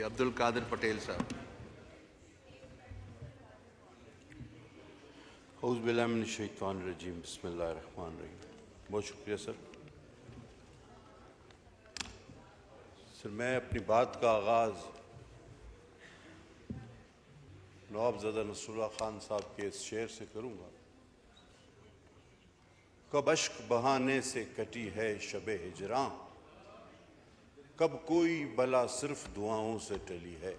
अब्दुल कादिर पटेल साहब। औज़ुबिल्लाहिमिनश्शैतानिर्रजीम, बिस्मिल्लाहिर्रहमानिर्रहीम। बहुत शुक्रिया सर। मैं अपनी बात का आगाज़ नवाबज़ादा नसरुल्लाह खान साहब के इस शेर से करूँगा। कब अश्क बहाने से कटी है शबे हिजरां, कब कोई बला सिर्फ दुआओं से टली है।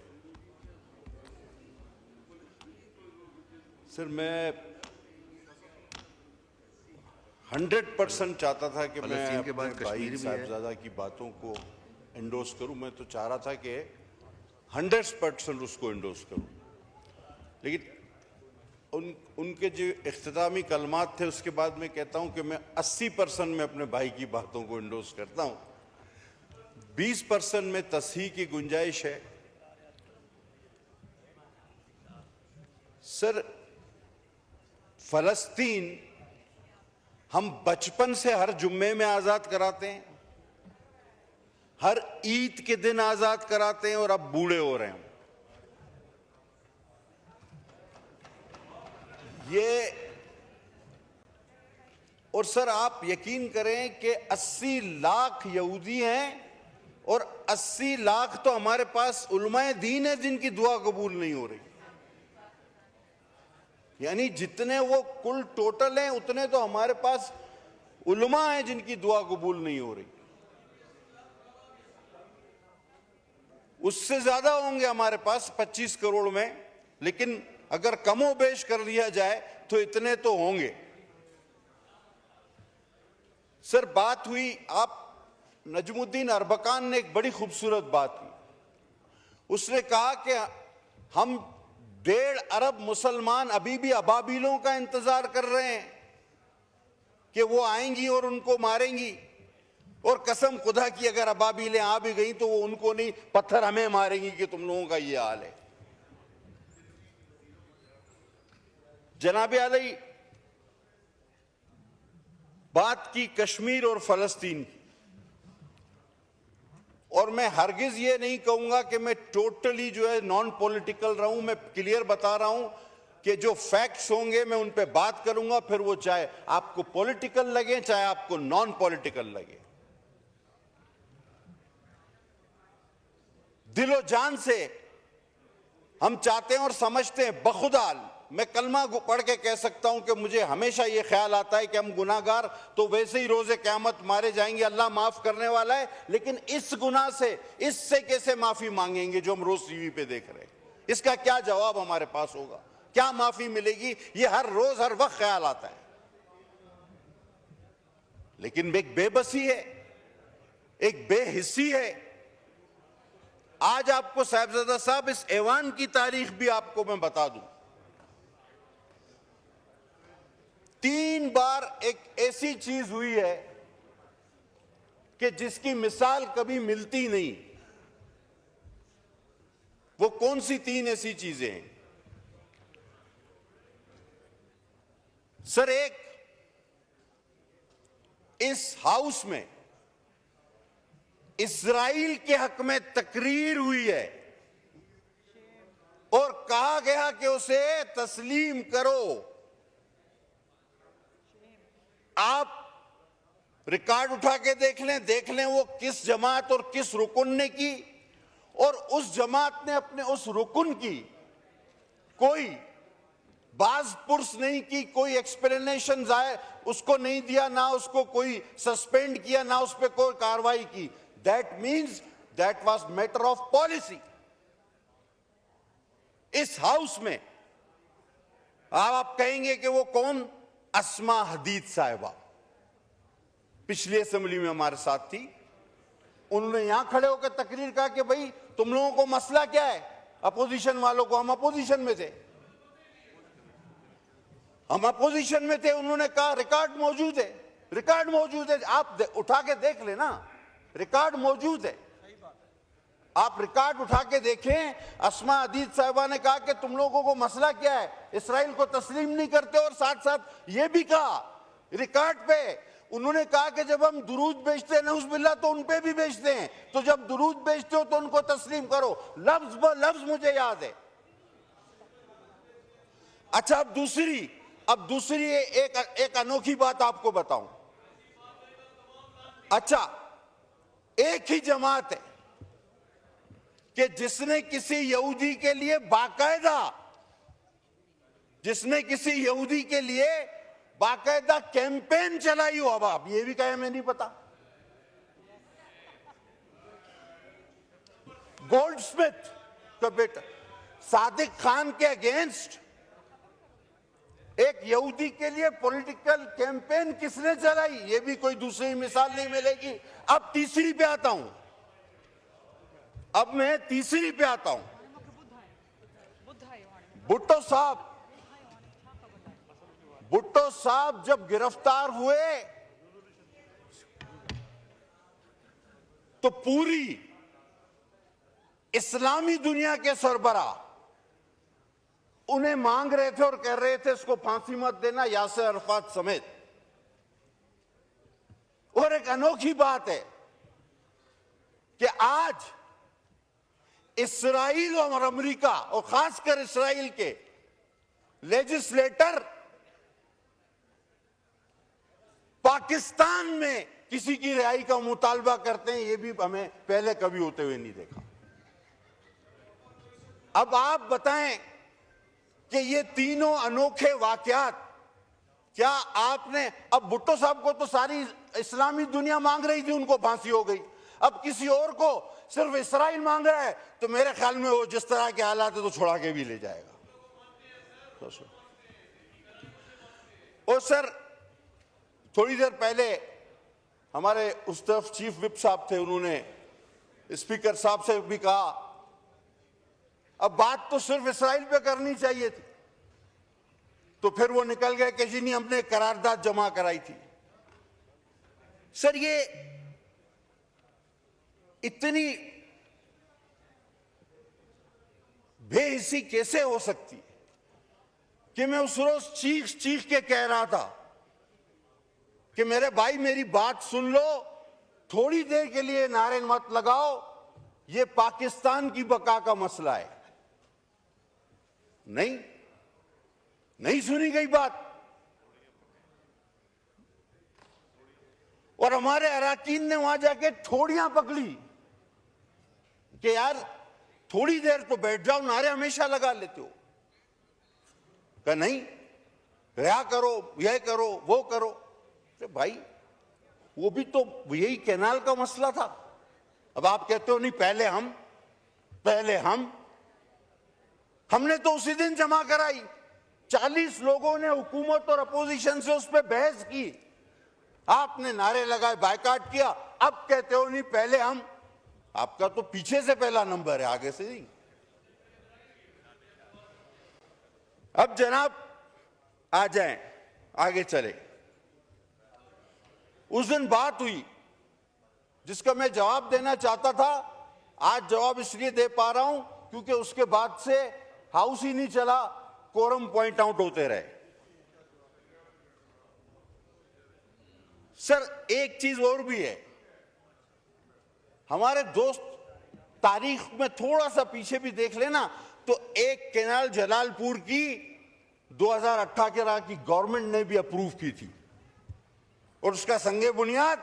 सर मैं 100% चाहता था कि मैं फलस्तीन के अपने बाद भाई कश्मीर भी है। साहिबजादा की बातों को एंडोर्स करूं। मैं तो चाह रहा था कि 100% उसको एंडोर्स करूं, लेकिन उनके जो इख्तितामी कलमात थे उसके बाद मैं कहता हूं कि मैं 80% में अपने भाई की बातों को एंडोर्स करता हूं। 20% में तस्हीह की गुंजाइश है। सर फलस्तीन हम बचपन से हर जुम्मे में आजाद कराते हैं, हर ईद के दिन आजाद कराते हैं और अब बूढ़े हो रहे हैं ये। और सर आप यकीन करें कि 80 लाख यहूदी हैं और 80 लाख तो हमारे पास उलमाए दीन है जिनकी दुआ कबूल नहीं हो रही। यानी जितने वो कुल टोटल हैं उतने तो हमारे पास उलमा हैं जिनकी दुआ कबूल नहीं हो रही। उससे ज्यादा होंगे हमारे पास 25 करोड़ में, लेकिन अगर कमो बेश कर लिया जाए तो इतने तो होंगे। सर बात हुई, आप नजमुद्दीन अरबकान ने एक बड़ी खूबसूरत बात की। उसने कहा कि हम 1.5 अरब मुसलमान अभी भी अबाबिलों का इंतजार कर रहे हैं कि वो आएंगी और उनको मारेंगी, और कसम खुदा की अगर अबाबिलें आ भी गई तो वो उनको नहीं, पत्थर हमें मारेंगी कि तुम लोगों का ये हाल है। जनाबे आली बात की कश्मीर और फलस्तीन की, और मैं हरगिज ये नहीं कहूंगा कि मैं टोटली जो है नॉन पॉलिटिकल रहूं। मैं क्लियर बता रहा हूं कि जो फैक्ट्स होंगे मैं उन पे बात करूंगा, फिर वो चाहे आपको पॉलिटिकल लगे चाहे आपको नॉन पॉलिटिकल लगे। दिलो जान से हम चाहते हैं और समझते हैं, बखुदा मैं कलमा पढ़ के कह सकता हूं कि मुझे हमेशा ये ख्याल आता है कि हम गुनाहगार तो वैसे ही रोजे क़यामत मारे जाएंगे, अल्लाह माफ करने वाला है, लेकिन इस गुनाह से, इससे कैसे माफी मांगेंगे जो हम रोज टीवी पे देख रहे हैं। इसका क्या जवाब हमारे पास होगा, क्या माफी मिलेगी, ये हर रोज हर वक्त ख्याल आता है। लेकिन एक बेबसी है, एक बेहिस्सी है। आज आपको साहिबजादा साहब इस ऐवान की तारीख भी आपको मैं बता दूं। 3 बार एक ऐसी चीज हुई है कि जिसकी मिसाल कभी मिलती नहीं। वो कौन सी 3 ऐसी चीजें हैं? सर एक, इस हाउस में इस्राइल के हक में तकरीर हुई है और कहा गया कि उसे तस्लीम करो। आप रिकॉर्ड उठा के देख लें वो किस जमात और किस रुकन ने की, और उस जमात ने अपने उस रुकन की कोई बाज पुर्स नहीं की, कोई एक्सप्लेनेशन उसको नहीं दिया, ना उसको कोई सस्पेंड किया, ना उस पर कोई कार्रवाई की। That means that was matter of policy. इस हाउस में आप कहेंगे कि वो कौन? अस्मा हदीद साहिबा पिछली असेंबली में हमारे साथ थी। उन्होंने यहां खड़े होकर तकरीर कहा कि भाई तुम लोगों को मसला क्या है, अपोजिशन वालों को। हम अपोजिशन में थे, हम अपोजिशन में थे। उन्होंने कहा रिकॉर्ड मौजूद है, रिकॉर्ड मौजूद है, आप उठा के देख लेना, रिकॉर्ड मौजूद है, आप रिकॉर्ड उठा के देखें। अस्मा हदीद साहिबा ने कहा कि तुम लोगों को मसला क्या है, इसराइल को तस्लीम नहीं करते, और साथ साथ ये भी कहा रिकॉर्ड पे उन्होंने कहा कि जब हम दुरूद बेचते हैं नऊज़-बिल्लाह तो उन पे भी बेचते हैं, तो जब दुरूद बेचते हो तो उनको तस्लीम करो। लफ्ज ब लफ्ज मुझे याद है। अच्छा, अब दूसरी एक अनोखी बात आपको बताऊं। अच्छा, एक ही जमात है कि जिसने किसी यहूदी के लिए बाकायदा कैंपेन चलाई हो। अब ये भी कहे मैं नहीं पता। गोल्डस्मिथ का बेटा सादिक खान के अगेंस्ट एक यहूदी के लिए पॉलिटिकल कैंपेन किसने चलाई, ये भी कोई दूसरी मिसाल नहीं मिलेगी। अब तीसरी पे आता हूं। भुट्टो साहब जब गिरफ्तार हुए तो पूरी इस्लामी दुनिया के सरबराह उन्हें मांग रहे थे और कह रहे थे इसको फांसी मत देना, यासिर अरफात समेत। और एक अनोखी बात है कि आज इस्राइल और अमेरिका और खासकर इस्राइल के लेजिस्लेटर पाकिस्तान में किसी की रिहाई का मुतालबा करते हैं, ये भी हमें पहले कभी होते हुए नहीं देखा। अब आप बताएं कि ये तीनों अनोखे वाकयात क्या आपने, अब भुट्टो साहब को तो सारी इस्लामी दुनिया मांग रही थी, उनको फांसी हो गई। अब किसी और को सिर्फ इस्राइल मांग रहा है, तो मेरे ख्याल में वो जिस तरह के हालात है तो छुड़ा के भी ले जाएगा। और सर, थोड़ी देर पहले हमारे उस तरफ चीफ विप साहब थे, उन्होंने स्पीकर साहब से भी कहा अब बात तो सिर्फ इस्राइल पे करनी चाहिए थी, तो फिर वो निकल गए कि जी नहीं, हमने करारदाद जमा कराई थी। सर, ये इतनी बेहिस्सी कैसे हो सकती कि मैं उस रोज चीख चीख के कह रहा था कि मेरे भाई मेरी बात सुन लो, थोड़ी देर के लिए नारे मत लगाओ, ये पाकिस्तान की बका का मसला है। नहीं सुनी गई बात। और हमारे अराकीन ने वहां जाके ठोड़ियां पकड़ी कि यार थोड़ी देर तो बैठ जाओ, नारे हमेशा लगा लेते हो। कहा नहीं, रिहा करो, यह करो, वो करो। तो भाई वो भी तो यही कैनाल का मसला था। अब आप कहते हो नहीं, पहले हमने तो उसी दिन जमा कराई। 40 लोगों ने हुकूमत और अपोजिशन से उस पर बहस की, आपने नारे लगाए, बायकाट किया। अब कहते हो नहीं, पहले हम। आपका तो पीछे से पहला नंबर है, आगे से नहीं। अब जनाब आ जाएं, आगे चले। उस दिन बात हुई जिसका मैं जवाब देना चाहता था, आज जवाब इसलिए दे पा रहा हूं क्योंकि उसके बाद से हाउस ही नहीं चला, कोरम पॉइंट आउट होते रहे। सर, एक चीज और भी है, हमारे दोस्त तारीख में थोड़ा सा पीछे भी देख लेना तो एक कैनाल जलालपुर की 2018 की गवर्नमेंट ने भी अप्रूव की थी और उसका संगे बुनियाद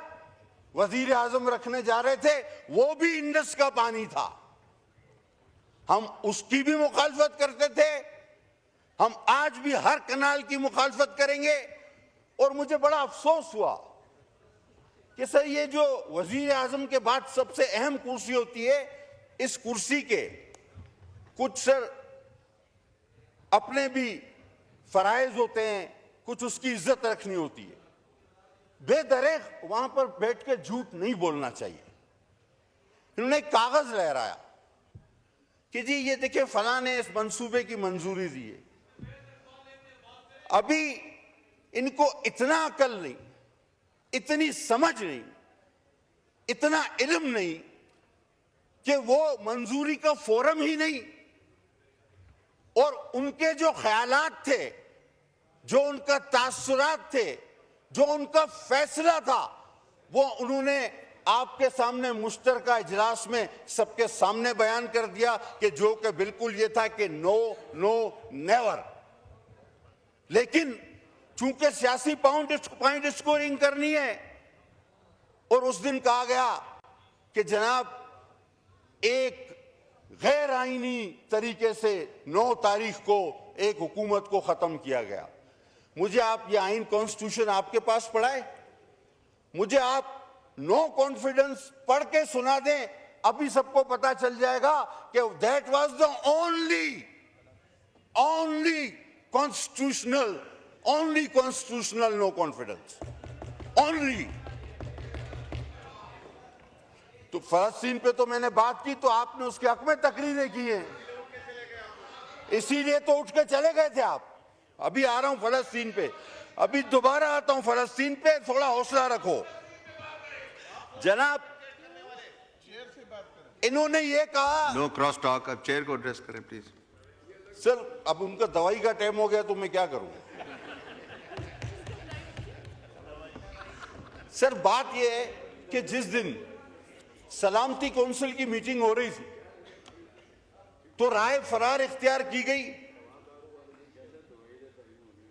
वजीर आजम रखने जा रहे थे, वो भी इंडस का पानी था। हम उसकी भी मुखालफत करते थे, हम आज भी हर कनाल की मुखालफत करेंगे। और मुझे बड़ा अफसोस हुआ कि सर, ये जो वजीर आजम के बाद सबसे अहम कुर्सी होती है, इस कुर्सी के कुछ सर अपने भी फराइज होते हैं, कुछ उसकी इज्जत रखनी होती है। बेदरेक वहां पर बैठ के झूठ नहीं बोलना चाहिए। इन्होंने एक कागज लहराया कि जी ये देखिए फलां ने इस मंसूबे की मंजूरी दी है। अभी इनको इतना अकल नहीं, इतनी समझ नहीं, इतना इल्म नहीं कि वो मंजूरी का फोरम ही नहीं, और उनके जो ख्यालात थे, जो उनका तासुरात थे, जो उनका फैसला था वो उन्होंने आपके सामने मुश्तरका इजलास में सबके सामने बयान कर दिया कि जो कि बिल्कुल ये था कि नो नो नेवर। लेकिन चूंकि सियासी पॉइंट स्कोरिंग करनी है और उस दिन कहा गया कि जनाब एक गैर आईनी तरीके से 9 तारीख को एक हुकूमत को खत्म किया गया। मुझे आप ये आइन कॉन्स्टिट्यूशन आपके पास पढ़ा है, मुझे आप नो कॉन्फिडेंस पढ़ के सुना दें, अभी सबको पता चल जाएगा कि that was the only constitutional no confidence only. तो फलस्तीन पे तो मैंने बात की तो आपने उसके हक में तकरीरें की हैं, इसीलिए तो उठ के चले गए थे आप। अभी आ रहा हूं फलस्तीन पे, अभी दोबारा आता हूं फलस्तीन पे, थोड़ा हौसला रखो जनाब। इन्होंने ये कहा नो क्रॉस टॉक, अब चेयर को एड्रेस करें प्लीज। सर अब उनका दवाई का टाइम हो गया तो मैं क्या करूं। सर बात यह है कि जिस दिन सलामती काउंसिल की मीटिंग हो रही थी तो राय फरार इख्तियार की गई।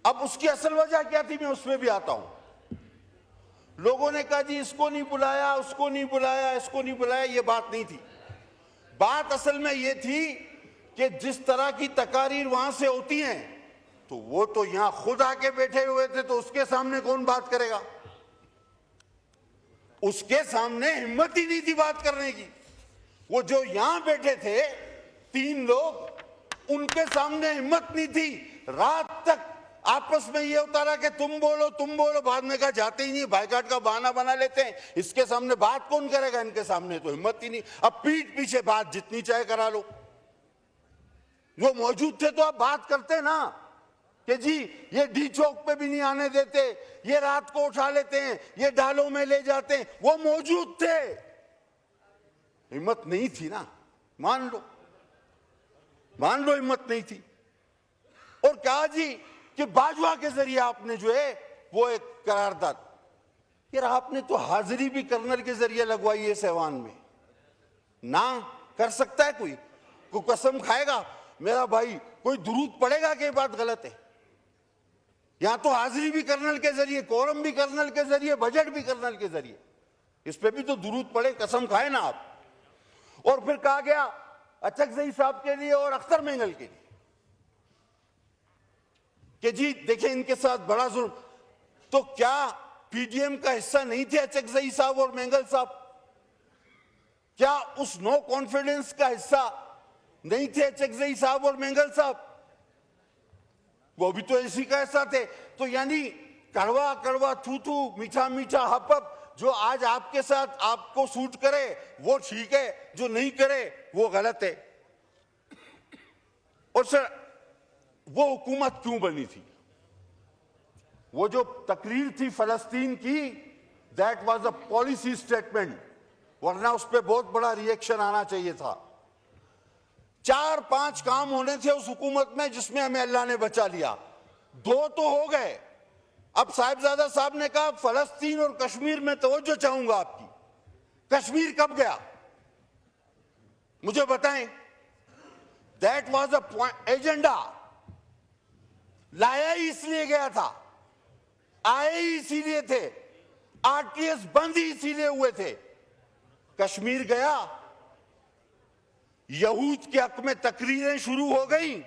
अब उसकी असल वजह क्या थी मैं उसमें भी आता हूं। लोगों ने कहा जी इसको नहीं बुलाया, उसको नहीं बुलाया, इसको नहीं बुलाया, ये बात नहीं थी। बात असल में ये थी कि जिस तरह की तकारीर वहां से होती हैं तो वो तो यहां खुद आके बैठे हुए थे, तो उसके सामने कौन बात करेगा। उसके सामने हिम्मत ही नहीं थी बात करने की। वो जो यहां बैठे थे 3 लोग, उनके सामने हिम्मत नहीं थी। रात तक आपस में ये उतारा कि तुम बोलो, बाद में कहा जाते ही नहीं, बाइकाट का बहाना बना लेते हैं, इसके सामने बात कौन करेगा, इनके सामने तो हिम्मत ही नहीं। अब पीठ पीछे बात जितनी चाहे करा लो। जो मौजूद थे तो आप बात करते ना कि जी ये डी चौक पे भी नहीं आने देते, ये रात को उठा लेते हैं, ये डालों में ले जाते हैं, वो मौजूद थे। हिम्मत नहीं थी ना, मान लो हिम्मत नहीं थी। और कहा जी कि बाजवा के जरिए आपने जो है वो एक करारदाद, यार आपने तो हाजिरी भी कर्नल के जरिए लगवाई है सहवान में। ना कर सकता है कोई कसम खाएगा मेरा भाई, कोई दुरूद पड़ेगा कि ये बात गलत है। यहां तो हाजिरी भी कर्नल के जरिए, कोरम भी कर्नल के जरिए, बजट भी कर्नल के जरिए, इस पे भी तो दुरूद पड़े, कसम खाए ना आप। और फिर कहा गया अचकजई साहब के लिए और अख्तर मेंगल के लिए कि जी देखिए इनके साथ बड़ा जुल्म। तो क्या पीडीएम का हिस्सा नहीं थे अचकजई साहब और मेंगल साहब? क्या उस नो कॉन्फिडेंस का हिस्सा नहीं थे अचकजई साहब और मेंगल साहब? वो भी तो इसी का हिस्सा थे। तो यानी कड़वा कड़वा, थू थू, मीठा मीठा, हप हप, जो आज आपके साथ आपको सूट करे वो ठीक है, जो नहीं करे वो गलत है। और सर वो हुकूमत क्यों बनी थी? वो जो तकरीर थी फलस्तीन की, that was a policy statement, वरना उस पर बहुत बड़ा रिएक्शन आना चाहिए था। 4-5 काम होने थे उस हुकूमत में जिसमें हमें अल्लाह ने बचा लिया। 2 तो हो गए। अब साहिबजादा साहब ने कहा फलस्तीन और कश्मीर में तवज्जो चाहूंगा आपकी। कश्मीर कब गया मुझे बताएं। दैट वाज अ एजेंडा, लाया ही इसलिए गया था, आए ही इसीलिए थे, आरटीएस बंद ही इसीलिए हुए थे। कश्मीर गया, यहूद के हक में तकरीरें शुरू हो गई,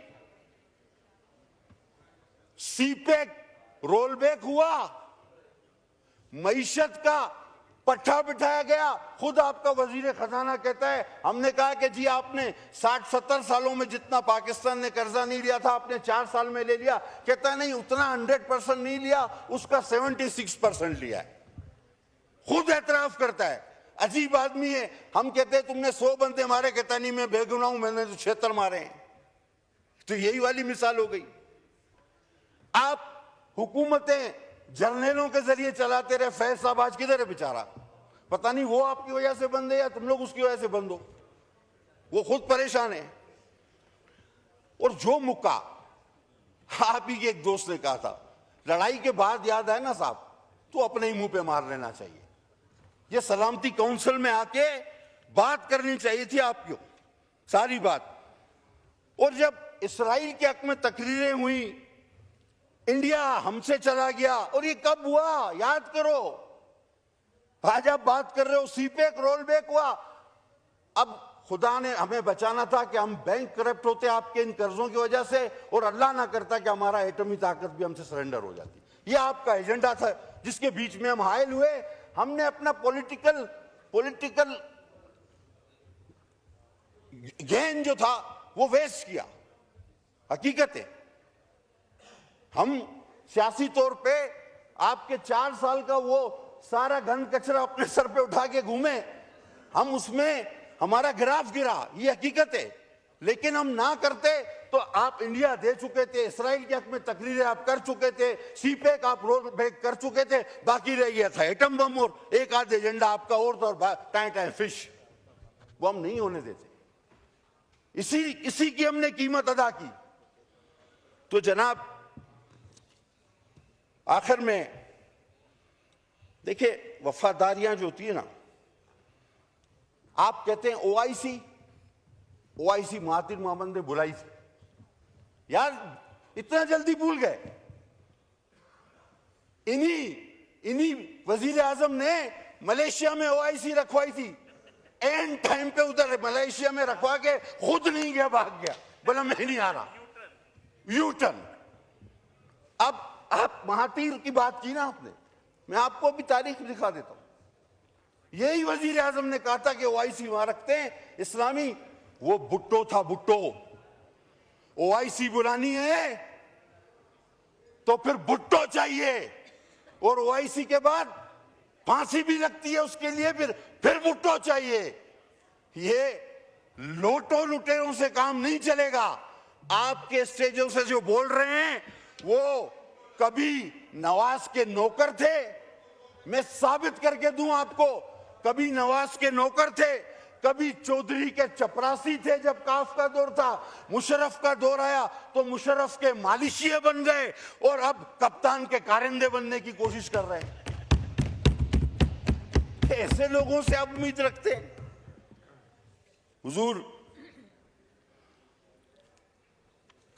सीपेक रोल बैक हुआ, मईशत का पट्टा बिठाया गया। खुद आपका वजीर खजाना कहता है, हमने कहा कि जी आपने 60-70 सालों में जितना पाकिस्तान ने कर्जा नहीं लिया था आपने 4 साल में ले लिया। कहता नहीं, उतना 100% नहीं लिया, उसका 76% लिया है। खुद एतराफ करता है। अजीब आदमी है। हम कहते हैं तुमने 100 बंदे मारे, कहता नहीं मैं बेगुनाह हूं, मैंने तो 76 मारे हैं। तो यही वाली मिसाल हो गई। आप हुकूमतें जर्नलों के जरिए चलाते रहे। फैज साहब आज किधर है बेचारा, पता नहीं वो आपकी वजह से बंद है या तुम लोग उसकी वजह से बंद हो, वो खुद परेशान है। और जो मुक्का आप ही के एक दोस्त ने कहा था लड़ाई के बाद, याद है ना साहब, तो अपने ही मुंह पे मार लेना चाहिए। ये सलामती काउंसिल में आके बात करनी चाहिए थी आपको, सारी बात। और जब इस्राइल के हक में तकरीरें हुई, इंडिया हमसे चला गया, और ये कब हुआ याद करो। आज आप बात कर रहे हो सीपेक रोल बैक हुआ। अब खुदा ने हमें बचाना था कि हम बैंक करप्ट होते आपके इन कर्जों की वजह से, और अल्लाह ना करता कि हमारा एटमी ताकत भी हमसे सरेंडर हो जाती। ये आपका एजेंडा था जिसके बीच में हम हायल हुए। हमने अपना पॉलिटिकल गेन जो था वो वेस्ट किया। हकीकत है हम सियासी तौर पे आपके 4 साल का वो सारा घन कचरा अपने सर पे उठा के घूमे, हम उसमें हमारा ग्राफ गिरा, ये हकीकत है। लेकिन हम ना करते तो आप इंडिया दे चुके थे, इसराइल के हक में तकरीरें आप कर चुके थे, सीपेक आप रोल बैक कर चुके थे, बाकी रह गया था एटम बम और एक आध एजेंडा आपका और टाइम फिश। वो हम नहीं होने देते। इसी की हमने कीमत अदा की। तो जनाब आखिर में देखिए, वफादारियां जो होती है ना, आप कहते हैं ओआईसी महातिर मोहम्मद ने बुलाई थी। यार इतना जल्दी भूल गए। इन्हीं वजीर आजम ने मलेशिया में ओआईसी रखवाई थी, एंड टाइम पे उधर मलेशिया में रखवा के खुद नहीं गया, भाग गया, बोला मैं नहीं आ रहा, यू टर्न। अब आप महातीर की बात की ना आपने, मैं आपको भी तारीख दिखा देता हूं। यही वजीर आजम ने कहा था कि ओआईसी वहां रखते हैं इस्लामी, वो भुट्टो था, भुट्टो। ओआईसी बुलानी है तो फिर भुट्टो चाहिए, और ओआईसी के बाद फांसी भी लगती है उसके लिए, फिर भुट्टो चाहिए। ये लोटो लुटेरों से काम नहीं चलेगा। आपके स्टेजों से जो बोल रहे हैं वो कभी नवाज के नौकर थे, मैं साबित करके दूं आपको। कभी नवाज के नौकर थे, कभी चौधरी के चपरासी थे जब काफ का दौर था, मुशर्रफ का दौर आया तो मुशर्रफ के मालिशिये बन गए, और अब कप्तान के कारिंदे बनने की कोशिश कर रहे हैं। ऐसे लोगों से आप उम्मीद रखते हैं? हुजूर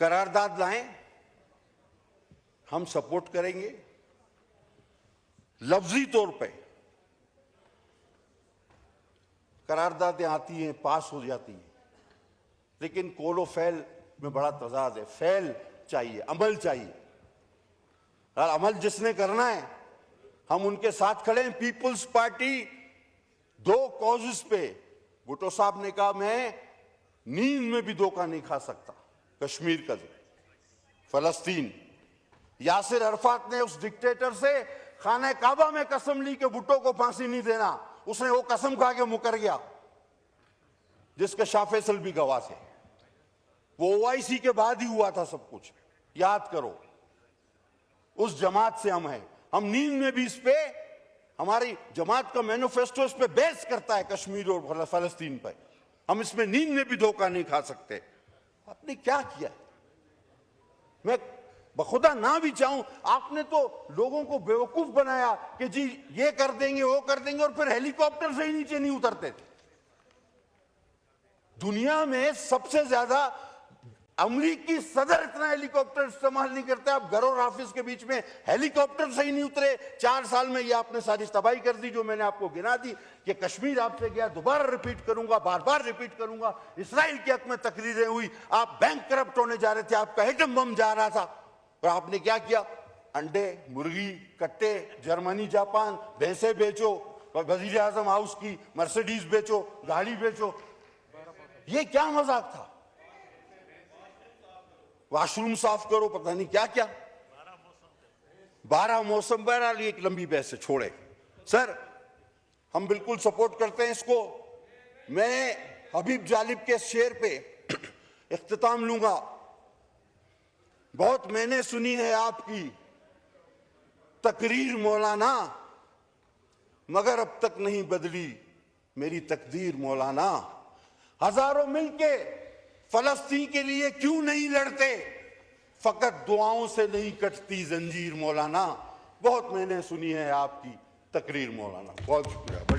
करारदाद लाएं, हम सपोर्ट करेंगे। लफ्जी तौर पे करारदादें आती हैं, पास हो जाती हैं, लेकिन कौलो फैल में बड़ा तजाद है। फैल चाहिए, अमल चाहिए, और अमल जिसने करना है हम उनके साथ खड़े हैं। पीपुल्स पार्टी 2 कॉजेस पे, भुट्टो साहब ने कहा मैं नींद में भी धोखा नहीं खा सकता। कश्मीर का जो फलस्तीन, यासिर अरफात ने उस डिक्टेटर से खाना काबा में कसम ली कि भुट्टो को फांसी नहीं देना, उसने वो कसम खा के मुकर गया, जिसके शाह फैसल भी गवाह थे। वो ओआईसी के बाद ही हुआ था सब कुछ, याद करो। उस जमात से हम हैं, हम नींद में भी इस पे, हमारी जमात का मैनिफेस्टो इस पे बेस करता है कश्मीर और फलस्तीन पर। हम इसमें नींद में भी धोखा नहीं खा सकते। आपने क्या किया? मैं बखुदा ना भी चाहूं, आपने तो लोगों को बेवकूफ बनाया कि जी ये कर देंगे वो कर देंगे, और फिर हेलीकॉप्टर से ही नीचे नहीं उतरते थे। दुनिया में सबसे ज्यादा अमरीकी सदर इतना हेलीकॉप्टर इस्तेमाल नहीं करते। आप घर और ऑफिस के बीच में हेलीकॉप्टर से ही नहीं उतरे। 4 साल में ये आपने सारी तबाही कर दी जो मैंने आपको गिना दी। कि कश्मीर आपसे गया, दोबारा रिपीट करूंगा, बार बार रिपीट करूंगा। इसराइल के हक में तकरीरें हुई, आप बैंक करप्ट होने जा रहे थे, आपका एटम बम जा रहा था, और आपने क्या किया? अंडे, मुर्गी, कट्टे, जर्मनी, जापान, भैंसे बेचो, वजीर आजम हाउस की मर्सिडीज बेचो, गाड़ी बेचो। ये क्या मजाक था? वॉशरूम साफ करो, पता नहीं क्या क्या, 12 मौसम। बहरहाल एक लंबी बहस से छोड़े। सर हम बिल्कुल सपोर्ट करते हैं इसको। मैं हबीब जालिब के शेर पे इख्तिताम लूंगा। बहुत मैंने सुनी है आपकी तकरीर मौलाना, मगर अब तक नहीं बदली मेरी तकदीर मौलाना। हजारों मिलके फलस्तीन के लिए क्यों नहीं लड़ते? फकत दुआओं से नहीं कटती जंजीर मौलाना। बहुत मैंने सुनी है आपकी तकरीर मौलाना, बहुत शुक्रिया।